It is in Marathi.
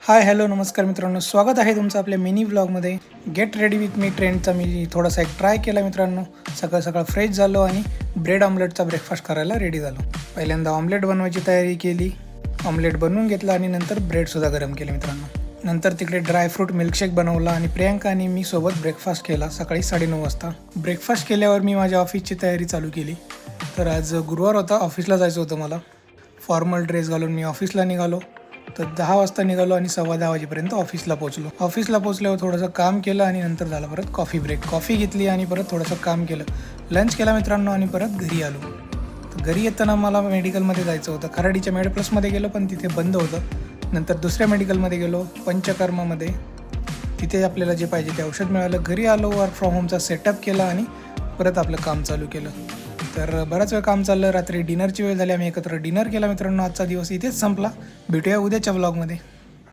हाय हॅलो नमस्कार मित्रांनो, स्वागत आहे तुमचं आपल्या मिनी व्लॉगमध्ये. गेट रेडी विथ मी ट्रेंडचा मी थोडासा एक ट्राय केला मित्रांनो. सकाळ सकाळ फ्रेश झालो आणि ब्रेड ऑमलेटचा ब्रेकफास्ट करायला रेडी झालो. पहिल्यांदा ऑमलेट बनवायची तयारी केली. ऑमलेट बनवून घेतला आणि नंतर ब्रेडसुद्धा गरम केले मित्रांनो. नंतर तिकडे ड्रायफ्रूट मिल्कशेक बनवला आणि प्रियांका आणि मी सोबत ब्रेकफास्ट केला सकाळी 9:30 वाजता. ब्रेकफास्ट केल्यावर मी माझ्या ऑफिसची तयारी चालू केली. तर आज गुरुवार होता, ऑफिसला जायचं होतं मला. फॉर्मल ड्रेस घालून मी ऑफिसला निघालो. तर 10 वाजता निघालो आणि 10:15 वाजेपर्यंत ऑफिसला पोहोचलो. ऑफिसला पोहोचल्यावर थोडंसं काम केलं आणि नंतर झालं परत कॉफी ब्रेक. कॉफी घेतली आणि परत थोडंसं काम केलं. लंच केला मित्रांनो आणि परत घरी आलो. तर घरी येताना मला मेडिकलमध्ये जायचं होतं. खराडीच्या मेडप्लसमध्ये गेलो पण तिथे बंद होतं. नंतर दुसऱ्या मेडिकलमध्ये गेलो, पंचकर्मामध्ये. तिथे आपल्याला जे पाहिजे ते औषध मिळालं. घरी आलो, वर्क फ्रॉम होमचा सेटअप केला आणि परत आपलं काम चालू केलं. तर बराच वेळ काम चाललं. रात्री डिनरची वेळ झाली, आम्ही एकत्र डिनर केला मित्रांनो. आजचा दिवस इथेच संपला. भेटूया उद्याच्या व्लॉगमध्ये.